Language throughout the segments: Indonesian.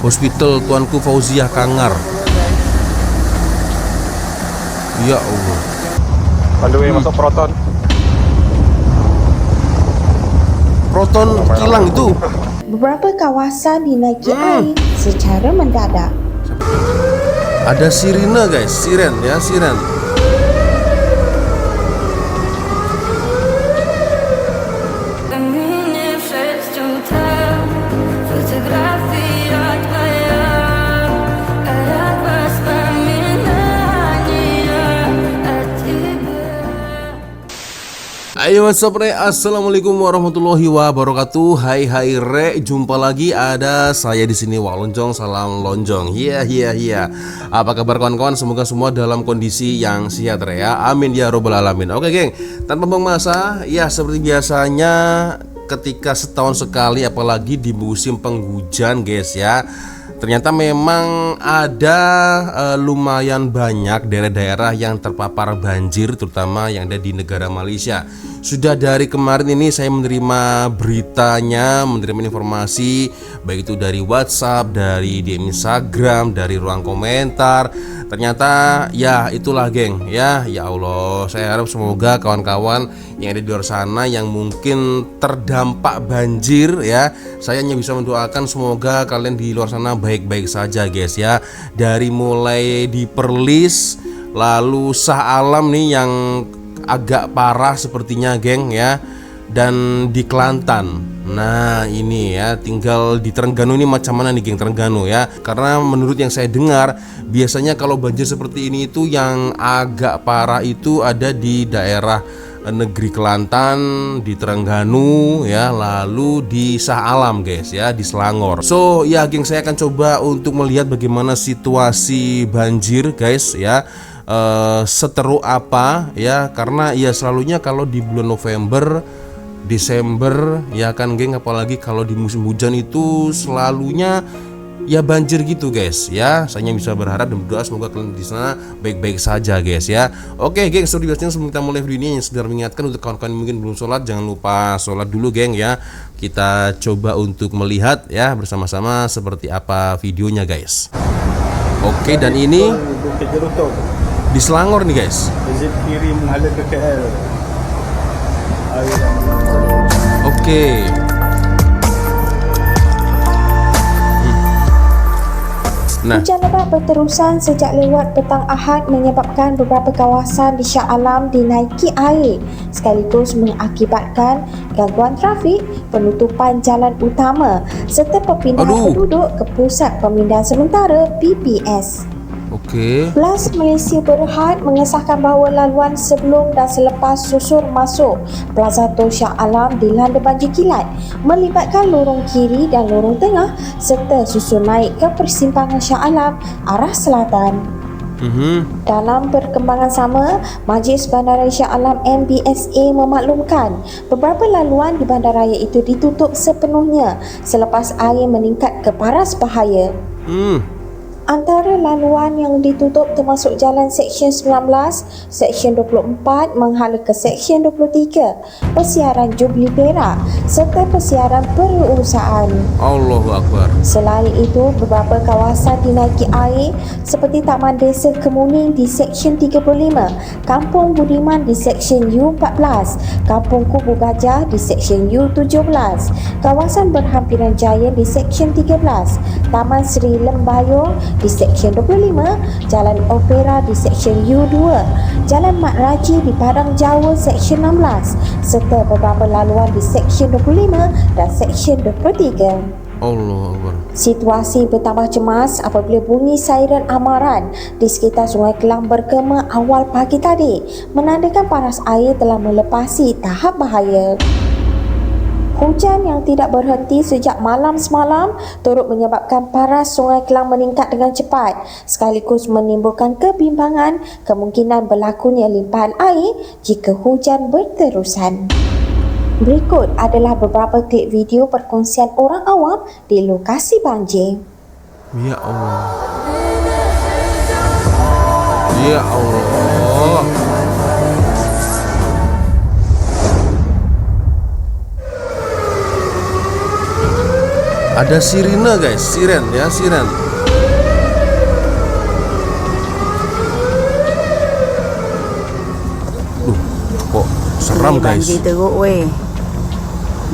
Hospital Tuanku Fauziah Kangar. Ya Allah. On the way masuk Proton. Proton kilang itu. Beberapa kawasan dinaiki air secara mendadak. Ada sirine guys, siren ya, siren. Ayo what's up re, assalamualaikum warahmatullahi wabarakatuh. Hai re, jumpa lagi ada saya di sini Walonjong, salam lonjong. Iya. Apa kabar kawan-kawan? Semoga semua dalam kondisi yang sehat re ya. Amin ya robbal alamin. Oke geng, tanpa buang masa, ya seperti biasanya ketika setahun sekali apalagi di musim penghujan guys ya. Ternyata memang ada lumayan banyak daerah-daerah yang terpapar banjir, terutama yang ada di negara Malaysia. Sudah dari kemarin ini saya menerima beritanya, menerima informasi baik itu dari WhatsApp, dari DM Instagram, dari ruang komentar. Ternyata ya itulah geng ya. Ya Allah, saya harap semoga kawan-kawan yang ada di luar sana yang mungkin terdampak banjir ya, saya hanya bisa mendoakan semoga kalian di luar sana baik-baik saja guys ya. Dari mulai di Perlis, lalu Shah Alam nih yang agak parah sepertinya geng ya, dan di Kelantan. Nah ini ya, tinggal di Terengganu ini macam mana nih geng Terengganu ya. Karena menurut yang saya dengar, biasanya kalau banjir seperti ini itu yang agak parah itu ada di daerah negeri Kelantan, di Terengganu ya, lalu di Shah Alam guys ya, di Selangor. So ya geng, saya akan coba untuk melihat bagaimana situasi banjir guys ya, seteruk apa ya. Karena ya selalunya kalau di bulan November, Desember ya kan geng, apalagi kalau di musim hujan itu selalunya ya banjir gitu guys ya. Saya bisa berharap dan berdoa semoga kalian di sana baik-baik saja guys ya. Oke geng, seperti biasanya sebelum kita mulai video ini, yang sedang mengingatkan untuk kawan-kawan yang mungkin belum sholat, jangan lupa sholat dulu geng ya. Kita coba untuk melihat ya bersama-sama seperti apa videonya guys. Oke, dan ini di Selangor nih guys. Exit kiri mengalir ke KL. Oke. Nah, Hujan lebat berterusan sejak lewat petang Ahad menyebabkan beberapa kawasan di Shah Alam dinaiki air, sekaligus mengakibatkan gangguan trafik, penutupan jalan utama serta perpindahan penduduk ke pusat pemindahan sementara PPS. oke. Plus Malaysia Berhad mengesahkan bahawa laluan sebelum dan selepas susur masuk Plaza Tol Shah Alam dilanda banjir kilat melibatkan lorong kiri dan lorong tengah serta susur naik ke persimpangan Shah Alam arah selatan. Dalam perkembangan sama, Majlis Bandaraya Shah Alam MBSA memaklumkan beberapa laluan di bandaraya itu ditutup sepenuhnya selepas air meningkat ke paras bahaya. Antara laluan yang ditutup termasuk Jalan Seksyen 19, Seksyen 24 menghala ke Seksyen 23, Persiaran Jubli Perak serta Persiaran Perusahaan. Allahu Akbar. Selain itu, beberapa kawasan dinaiki air seperti Taman Desa Kemuning di Seksyen 35, Kampung Budiman di Seksyen U14, Kampung Kubu Gajah di Seksyen U17, kawasan Berhampiran Jaya di Seksyen 13, Taman Seri Lembayung di Seksyen 25, Jalan Opera di Seksyen U2, Jalan Mat Raji di Padang Jawa Seksyen 16 serta beberapa laluan di Seksyen 25 dan Seksyen 23. Allah Akbar. Situasi bertambah cemas apabila bunyi sairen amaran di sekitar Sungai Kelang bergema awal pagi tadi, menandakan paras air telah melepasi tahap bahaya. Hujan yang tidak berhenti sejak malam semalam turut menyebabkan paras Sungai Kelang meningkat dengan cepat, sekaligus menimbulkan kebimbangan kemungkinan berlakunya limpahan air jika hujan berterusan. Berikut adalah beberapa klip video perkongsian orang awam di lokasi banjir. Ya Allah. Ya Allah. Ada sirine guys, siren ya, siren. Kok seram guys. Banjir teruk weh.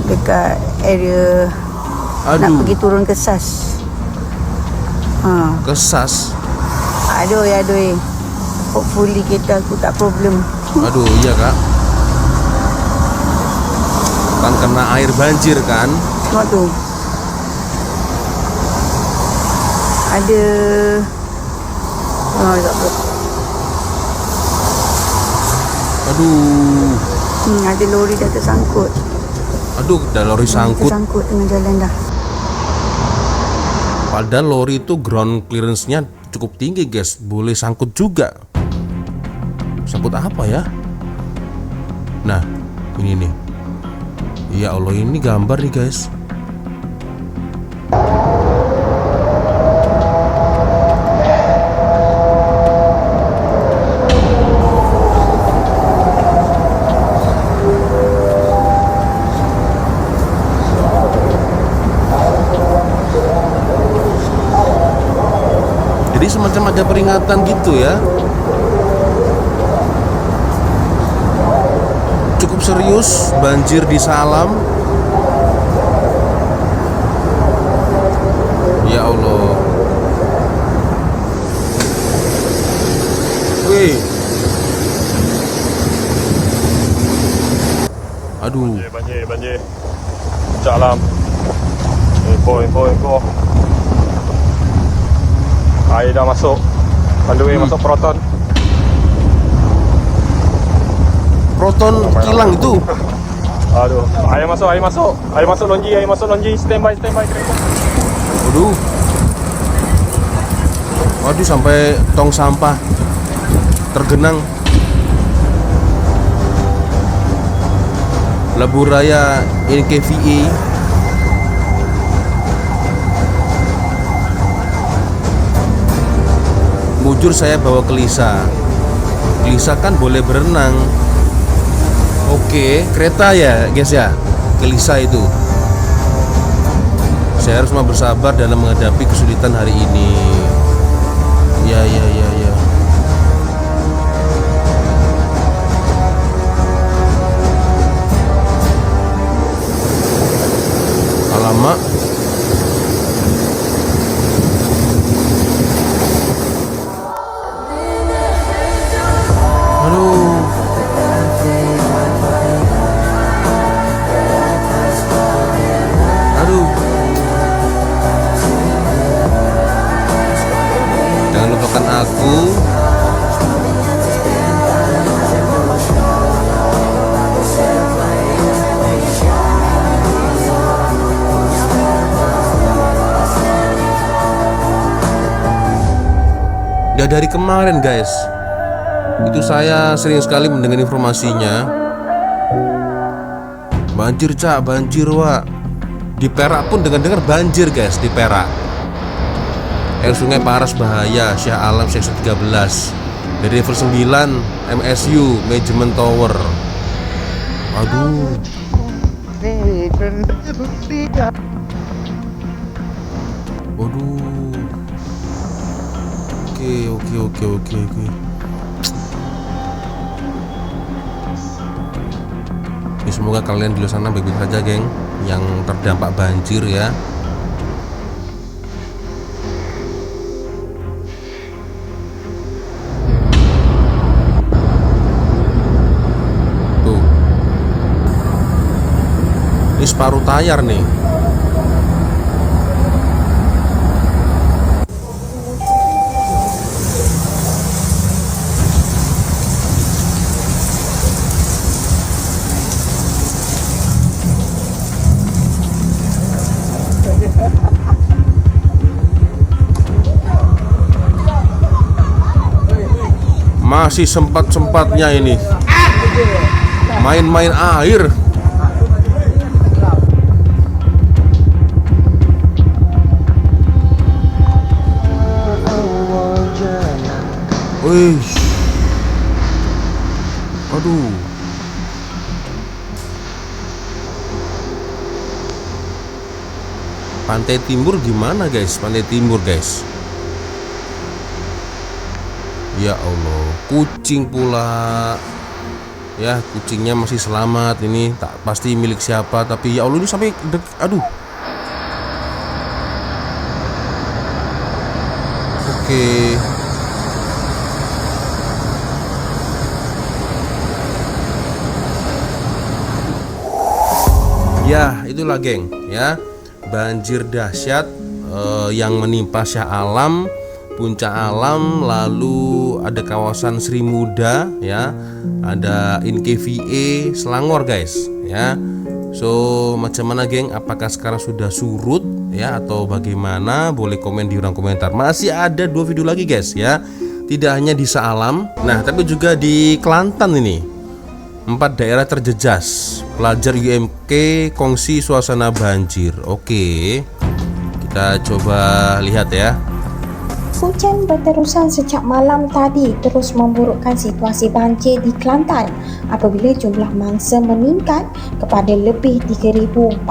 Dekat area nak Aduh, pergi turun ke SAS. kesas. Aduh ya aduh. Hopefully kereta aku tak problem. Aduh, iya kak. Kan kena air banjir kan. Tengok tu. Ada tak apa. Aduh, Ada lori dah tersangkut. aduh, dah lori sangkut. Tersangkut tengah jalan dah. Padahal lori itu ground clearance-nya cukup tinggi guys, boleh sangkut juga. Sangkut apa ya? Nah, ini nih. Ya Allah, ini gambar nih guys. Jadi semacam ada peringatan gitu ya. Cukup serius banjir di Salam. Ya Allah. Wih. Aduh. Banjir. Puncak Alam. Info. Air dah masuk. Underway masuk Proton. Proton kilang itu. Aduh, air masuk Lonji. Standby kereta. Waduh. Waduh, sampai tong sampah tergenang. Lebu Raya NKVA. Mujur saya bawa ke Lisa. Lisa kan boleh berenang. Oke, kereta ya guys ya, ke Lisa itu. Saya harus bersabar dalam menghadapi kesulitan hari ini. Ya. Alamak. Aduh. Aduh. Jangan lupakan aku. Udah dari kemarin guys, itu saya sering sekali mendengar informasinya. Banjir cak, banjir wak. Di Perak pun dengar banjir guys, di Perak. Air sungai Paras bahaya, Syah Alam seksi 13. Dari level 9 MSU Management Tower. Aduh. Waduh. Oke. Ya, semoga kalian di luar sana baik-baik saja, geng, yang terdampak banjir ya. Tuh. Ini separuh tayar nih. Masih sempat-sempatnya ini main-main air. Wih. Aduh. Pantai Timur gimana guys? Pantai Timur guys. Ya Allah, kucing pula. Ya, kucingnya masih selamat. Ini tak pasti milik siapa, tapi ya Allah ini sampai aduh. Oke. Ya, itulah geng, ya. Banjir dahsyat yang menimpa Shah Alam, Puncak Alam, lalu ada kawasan Sri Muda, ya. Ada InKVA Selangor, guys, ya. So, macam mana geng? Apakah sekarang sudah surut ya atau bagaimana? Boleh komen di ruang komentar. Masih ada 2 video lagi, guys, ya. Tidak hanya di Shah Alam, nah tapi juga di Kelantan ini. 4 daerah terjejas. Pelajar UMK kongsi suasana banjir. Oke, kita coba lihat ya. Hujan berterusan sejak malam tadi terus memburukkan situasi banjir di Kelantan apabila jumlah mangsa meningkat kepada lebih 3,445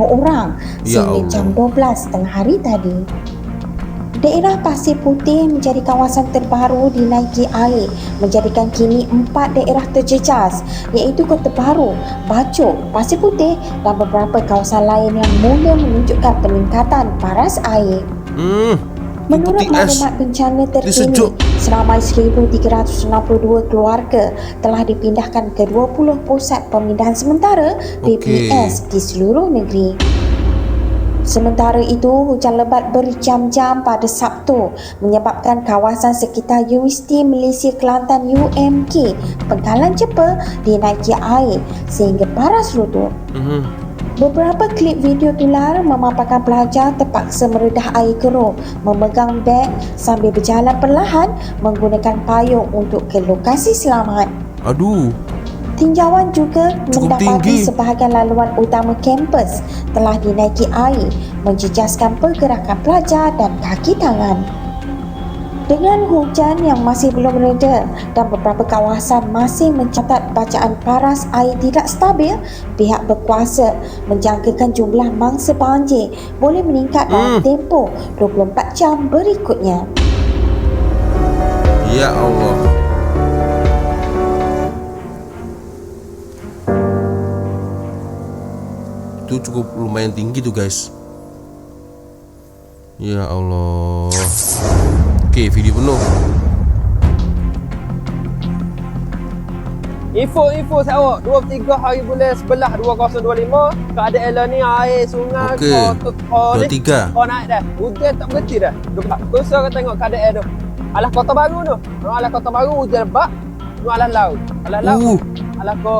orang Ya sehingga Allah. jam 12 tengah hari tadi. Daerah Pasir Putih menjadi kawasan terbaru dinaiki air, menjadikan kini 4 daerah terjejas iaitu Kota Baru, Bachok, Pasir Putih dan beberapa kawasan lain yang mula menunjukkan peningkatan paras air. Menurut ikuti es. maklumat bencana Dia terkini, sejuk. seramai 1,362 keluarga telah dipindahkan ke 20 pusat pemindahan sementara PPS di seluruh negeri. Sementara itu, hujan lebat berjam-jam pada Sabtu menyebabkan kawasan sekitar Universiti Malaysia Kelantan UMK Pengkalan Cepa dinaiki air sehingga paras lutut. Beberapa klip video tular memaparkan pelajar terpaksa meredah air keruh, memegang beg sambil berjalan perlahan menggunakan payung untuk ke lokasi selamat. Aduh. Tinjauan juga Cukup mendapati tinggi. sebahagian laluan utama kampus telah dinaiki air, menjejaskan pergerakan pelajar dan kaki tangan. Dengan hujan yang masih belum reda dan beberapa kawasan masih mencatat bacaan paras air tidak stabil, pihak berkuasa menjangkakan jumlah mangsa banjir boleh meningkat dalam tempoh 24 jam berikutnya. Ya Allah. Itu cukup lumayan tinggi tuh guys. Ya Allah. Oke, video penuh. Info Sarawak 23 hari bulan 11 2025 keadaan lah ni air sungai Okey. ni 23. naik dah. Hujan tak berhenti dah. Terus kita tengok keadaan tu. Alah Kota Baru tu. Alah Kota Baru hujan lebat. Nu alah laut. Alah laut. Alah ko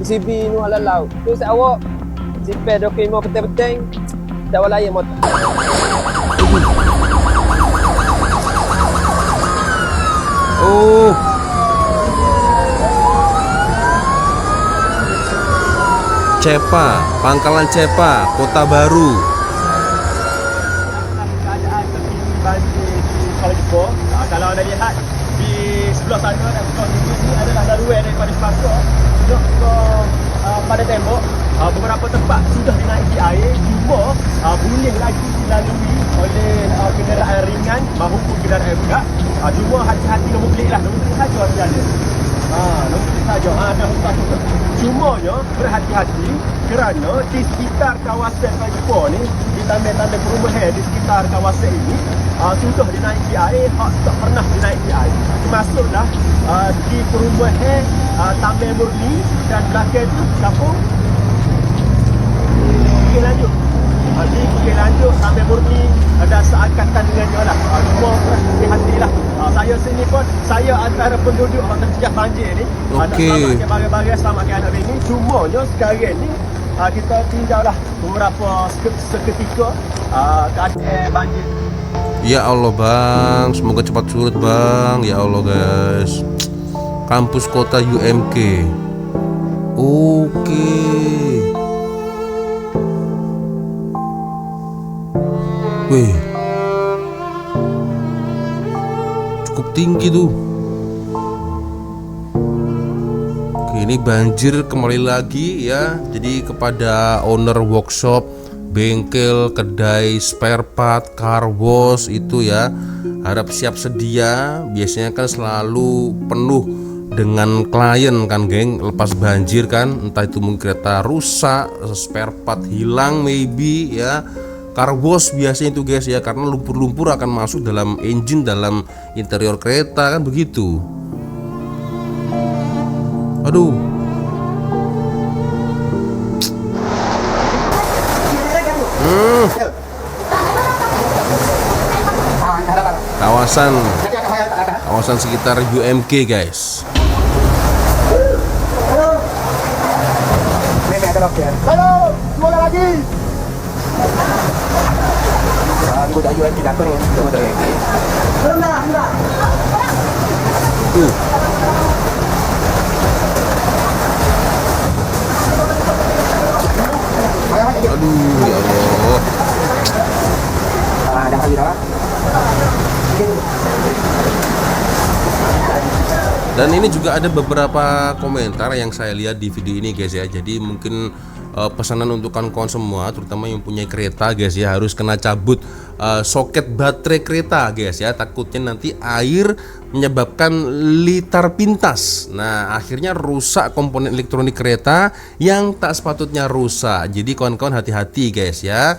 PCB nu alah laut. Tu Sarawak simpan dokumen penting-penting. Tak walaya motor. Oh. Cepa, Pangkalan Cepa, Kota Baru. Keadaan terkini banjir di Kuala Lumpur. Kalau anda lihat di sebelah sana dan sebelah sini adalah laluan daripada Sepakar untuk ke pada tembok. Beberapa tempat sudah dinaiki air, cuma boleh lagi dilalui oleh kenderaan ringan maupun kenderaan berat. Cuma hati-hati nombor plate lah, nombor plate saja yang ada. Nombor plate saja, dah buka tu. Cumanya berhati-hati kerana di sekitar kawasan Kuala Lumpur ni, di tanda-tanda perumahan di sekitar kawasan ini sudah dinaiki air, tak pernah dinaiki air. Termasuklah di perumahan Taman Murni dan belakang tu kampung Bukit Lanjut. Di Bukit Lanjut, Taman Murni dan seangkatan dengannya lah. Semua berhati-hatilah. Saya sini pun, saya antara penduduk yang terjejas banjir ni. Nak selamatkan barang-barang, selamatkan anak bini. Cumanya sekarang ni kita tinjau lah beberapa seketika keadaan banjir. Ya Allah bang, semoga cepat surut bang. Ya Allah guys. Kampus kota UMK. Oke. Wih, cukup tinggi tuh. Oke, ini banjir kembali lagi ya. Jadi kepada owner workshop bengkel, kedai spare part, car wash itu ya harap siap sedia. Biasanya kan selalu penuh dengan klien kan geng, lepas banjir kan, entah itu mungkin kereta rusak, spare part hilang maybe ya. Car wash biasanya itu guys ya, karena lumpur-lumpur akan masuk dalam engine, dalam interior kereta kan begitu. Aduh. Kawasan sekitar UMK guys. Halo, semoga lagi. Aku dah jual tidak nih. Aduh ya Allah. Ada kali dah. Dan ini juga ada beberapa komentar yang saya lihat di video ini guys ya. Jadi mungkin pesanan untuk kawan-kawan semua, terutama yang punya kereta guys ya, harus kena cabut soket baterai kereta guys ya. Takutnya nanti air menyebabkan litar pintas. Nah akhirnya rusak komponen elektronik kereta yang tak sepatutnya rusak. Jadi kawan-kawan hati-hati guys ya.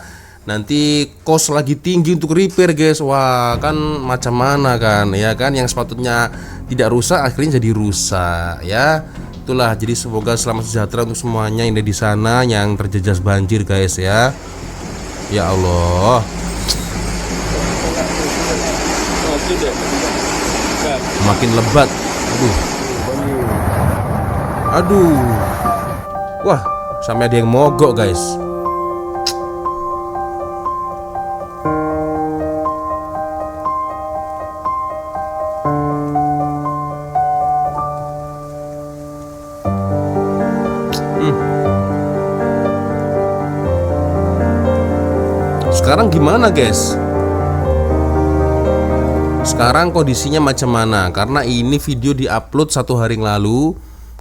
Nanti kos lagi tinggi untuk repair guys. Wah kan macam mana kan ya kan, yang sepatutnya tidak rusak akhirnya jadi rusak ya. Itulah, jadi semoga selamat sejahtera untuk semuanya yang ada di sana yang terjejas banjir guys ya. Ya Allah. Makin lebat. Aduh. Wah, sampai ada yang mogok guys. Sekarang gimana guys? Sekarang kondisinya macam mana? Karena ini video diupload 1 hari yang lalu.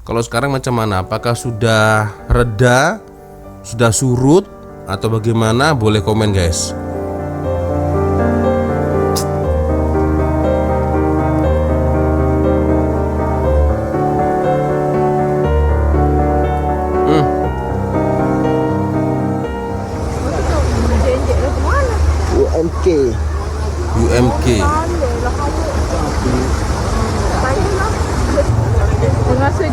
Kalau sekarang macam mana? Apakah sudah reda? Sudah surut? Atau bagaimana? Boleh komen guys. UMK.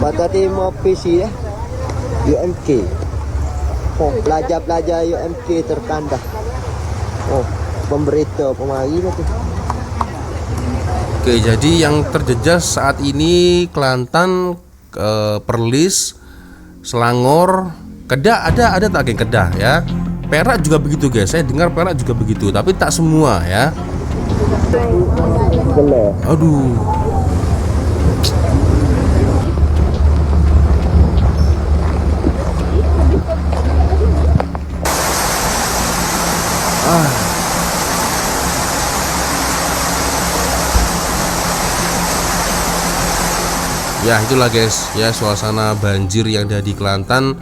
Batas Timur PC ya. UMK. Oh, pelajar-pelajar UMK terkandah. Oh, pemberita pemari tu. Oke, jadi yang terjejas saat ini Kelantan, Perlis, Selangor, Kedah ada tak geng Kedah ya. Perak juga begitu guys. Saya dengar Perak juga begitu, tapi tak semua ya. Aduh. Ya itulah guys ya, suasana banjir yang ada di Kelantan.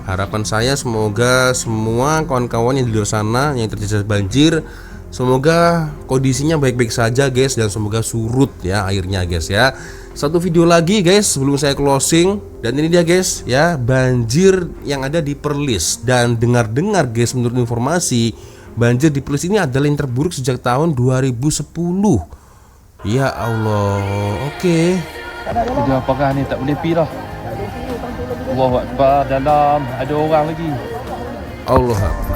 Harapan saya semoga semua kawan-kawan yang di luar sana yang terjejas banjir, semoga kondisinya baik-baik saja guys, dan semoga surut ya airnya guys ya. Satu video lagi guys sebelum saya closing, dan ini dia guys ya, banjir yang ada di Perlis. Dan dengar-dengar guys, menurut informasi, banjir di Perlis ini adalah yang terburuk sejak tahun 2010. Ya Allah. Oke. Dia apakah ni tak boleh pi dah. Allahu Akbar, dalam ada orang lagi. Allah Akbar.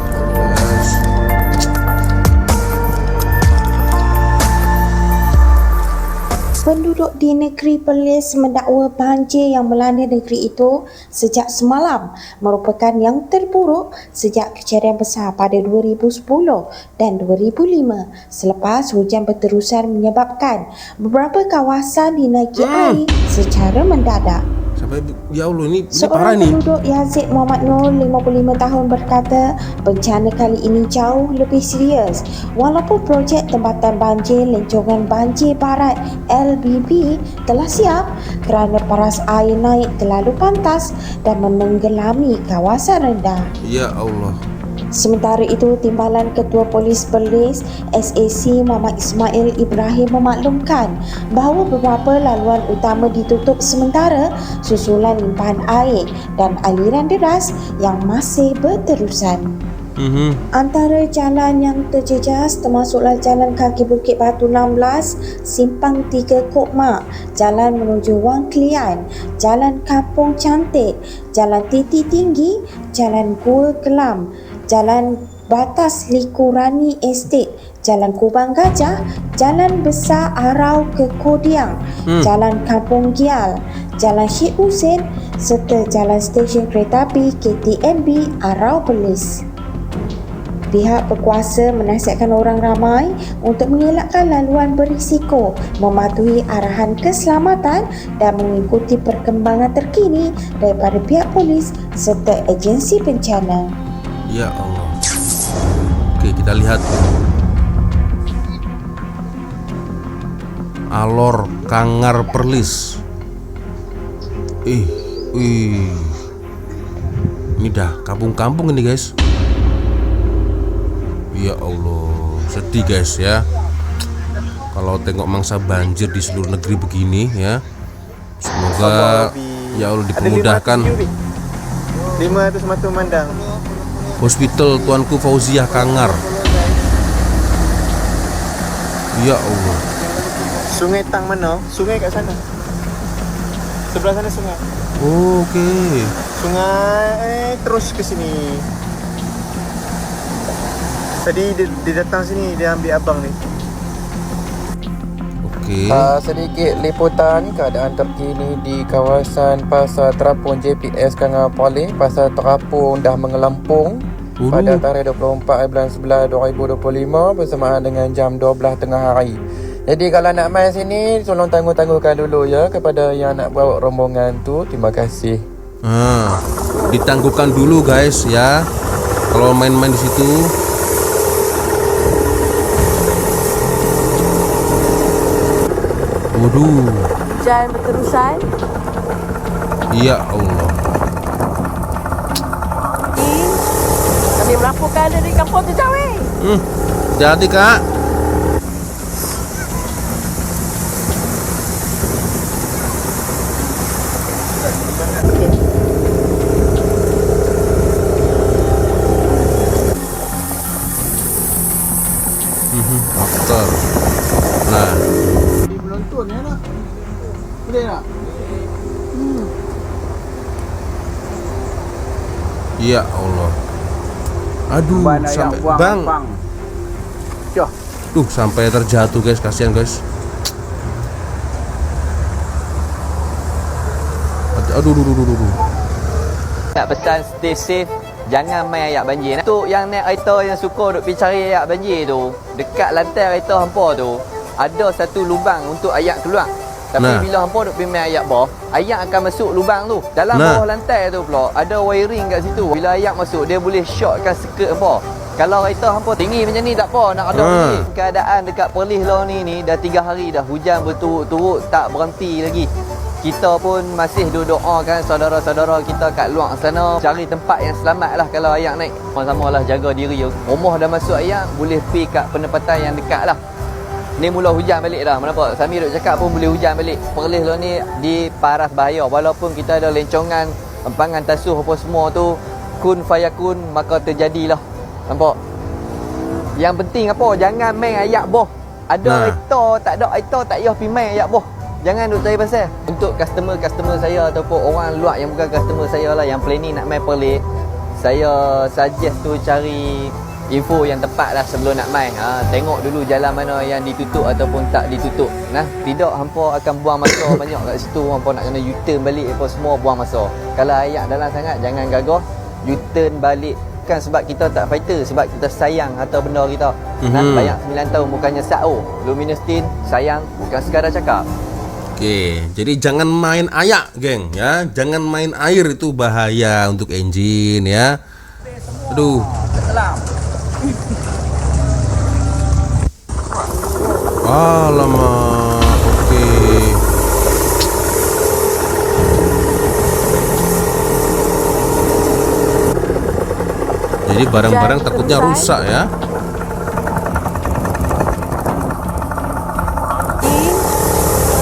Penduduk di negeri Perlis mendakwa banjir yang melanda negeri itu sejak semalam merupakan yang terburuk sejak kejadian besar pada 2010 dan 2005 selepas hujan berterusan menyebabkan beberapa kawasan dinaiki air secara mendadak. Sampai ya Allah, ini parah Seorang nih. penduduk Yazid Muhammad Nur 55 tahun berkata bencana kali ini jauh lebih serius walaupun projek tempatan banjir Lencongan Banjir Barat LBB telah siap kerana paras air naik terlalu pantas dan menenggelami kawasan rendah. Ya Allah. Sementara itu, Timbalan Ketua Polis Perlis SAC Muhammad Ismail Ibrahim memaklumkan bahawa beberapa laluan utama ditutup sementara susulan limpahan air dan aliran deras yang masih berterusan. Antara jalan yang terjejas termasuklah Jalan Kaki Bukit Batu 16, Simpang 3 Kok Mak, Jalan menuju Wang Klian, Jalan Kampung Cantik, Jalan Titi Tinggi, Jalan Gua Kelam, Jalan Batas Liku Rani Estate, Jalan Kubang Gajah, Jalan Besar Arau ke Kodiang, Jalan Kampung Gial, Jalan Syed Hussein serta Jalan Stesen Kereta Api KTMB Arau Perlis. Pihak berkuasa menasihatkan orang ramai untuk mengelakkan laluan berisiko, mematuhi arahan keselamatan dan mengikuti perkembangan terkini daripada pihak polis serta agensi bencana. Ya Allah. Oke, kita lihat Alor Kangar Perlis. Ini dah kampung-kampung ini guys. Ya Allah, sedih guys ya. Kalau tengok mangsa banjir di seluruh negeri begini ya. Semoga ya Allah dipermudahkan. 500 mata memandang. Hospital Tuanku Fauziah Kangar. Ya Allah. Sungai Tang mana? Sungai kat sana. Sebelah sana sungai. Oh, okey. Sungai terus ke sini. Tadi dia datang sini, dia ambil abang ni. Okey. Sedikit liputan keadaan terkini di kawasan Pasar Terapung JPS Kangar Pali. Pasar Terapung dah mengelampung pada tarikh 24 bulan 11 2025 bersamaan dengan jam 12 tengah hari. Jadi kalau nak main sini, tolong tangguh-tangguhkan dulu ya kepada yang nak bawa rombongan tu. Terima kasih. Ditangguhkan dulu guys ya. Kalau main-main di situ. Waduh. Hujan berterusan. Ya Allah. Kami melaporkan dari kampung Tejawi. Hati-hati kak. After. Nah. Penonton ya nak. Boleh tak? Ya Allah. Aduh, sampai bang. Duh, sampai terjatuh guys, kasihan guys. Aduh. Nak pesan stay safe, jangan main ayak banjir. Untuk yang naik kereta yang suka duk pergi cari ayak banjir tu, dekat lantai kereta hampa tu ada satu lubang untuk ayak keluar. Tapi bila hampa duk pergi main ayak bawah, ayak akan masuk lubang tu. Dalam bawah lantai tu pula ada wiring kat situ. Bila ayak masuk, dia boleh shortkan skirt hampa. Kalau kereta hampa tinggi macam ni tak apa, nak ada boleh. Keadaan dekat Perlis lah ni dah 3 hari dah hujan berturut-turut tak berhenti lagi. Kita pun masih doakan saudara-saudara kita kat luar sana cari tempat yang selamat lah kalau ayak naik. Sama-sama lah jaga diri. Rumah dah masuk ayak, boleh pergi kat penempatan yang dekat lah. Ni mula hujan balik dah. Kenapa? Sami duk cakap pun boleh hujan balik. Perlis lah ni di paras bahaya. Walaupun kita ada lencongan, empangan tasuh apa semua tu, kun fayakun, maka terjadilah. Nampak? Yang penting apa? Jangan main ayak boh. Ada kereta, tak ada kereta, tak payah pergi main ayak boh. Jangan duk cari pasal. Untuk customer saya ataupun orang luar yang bukan customer saya lah, yang planning nak main Perlis, saya suggest tu cari info yang tepat lah sebelum nak main. Tengok dulu jalan mana yang ditutup ataupun tak ditutup. Tidak hampa akan buang masa banyak kat situ. Hampa nak kena U-turn balik apa semua, buang masa. Kalau ayak dalam sangat, jangan gagah U-turn balik. Bukan sebab kita tak fighter, sebab kita sayang harta benda kita. Bayang 9 tahun bukannya SAO. Luminous Tin sayang, bukan sekadar cakap. Oke, jadi jangan main ayak, geng ya. Jangan main air, itu bahaya untuk engine ya. Aduh. Alamak. Oke. Jadi Jadi barang-barang takutnya rusak ya.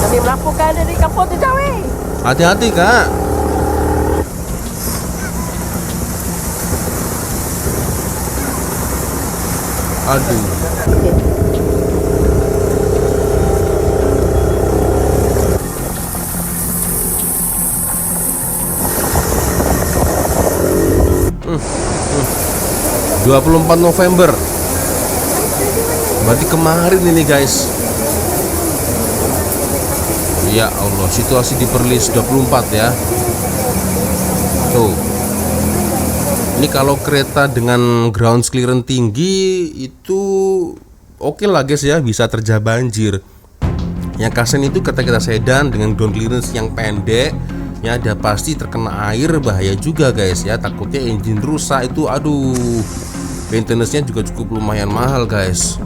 Kami melaporkan dari kampung tu jauh. Hati-hati kak. Aduh. Hmm. 24 November. Berarti kemarin ini guys. Ya Allah, situasi di Perlis 24 ya. Tuh. Ini kalau kereta dengan ground clearance tinggi itu oke lah guys ya, bisa terjadi banjir. Yang kasian itu kereta sedan dengan ground clearance yang pendek, ya ada pasti terkena air, bahaya juga guys ya. Takutnya engine rusak itu, aduh, maintenance-nya juga cukup lumayan mahal guys.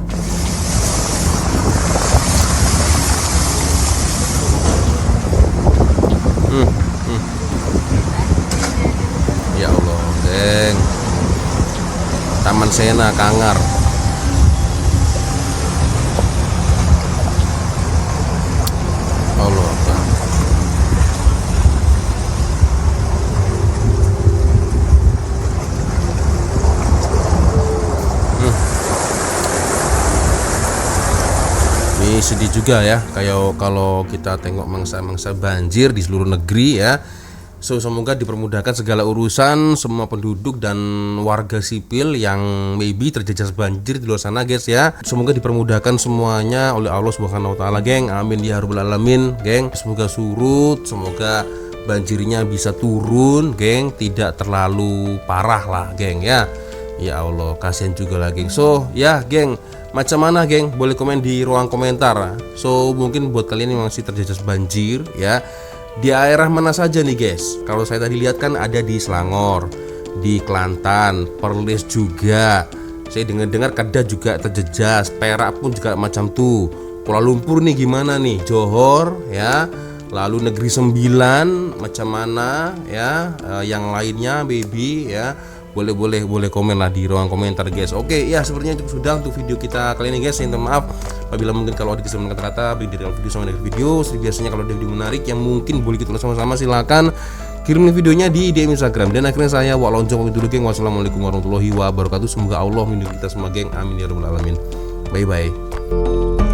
Ya Allah, geng. Taman Sena Kangar. Allah Akbar. Ini sedih juga ya, kayak kalau kita tengok mangsa-mangsa banjir di seluruh negeri ya. So semoga dipermudahkan segala urusan semua penduduk dan warga sipil yang maybe terjejas banjir di luar sana guys ya. Semoga dipermudahkan semuanya oleh Allah Subhanahu wa taala, geng. Amin ya rabbal alamin, geng. Semoga surut, semoga banjirnya bisa turun, geng, tidak terlalu parah lah, geng ya. Ya Allah, kasihan juga lah, geng. So, ya, geng, macam mana, geng? Boleh komen di ruang komentar. So, mungkin buat kalian yang masih terjejas banjir ya, di daerah mana saja nih guys? Kalau saya tadi lihat kan ada di Selangor, di Kelantan, Perlis juga. Saya dengar Kedah juga terjejas, Perak pun juga macam tuh. Kuala Lumpur nih gimana nih? Johor ya. Lalu Negeri Sembilan macam mana ya? Yang lainnya baby ya. Boleh komen lah di ruang komentar guys. Oke ya, sepertinya cukup sudah untuk video kita kali ini guys. Saya minta maaf apabila mungkin kalau ada kesalahan kata-kata beri dari video sama dari video. Seperti biasanya kalau ada video menarik yang mungkin boleh kita sama-sama, silakan kirim videonya di DM Instagram. Dan akhirnya saya Wak Lonjong pamit dulu geng. Wassalamualaikum warahmatullahi wabarakatuh. Semoga Allah melindungi kita semua geng. Amin ya rabbal alamin. Bye bye.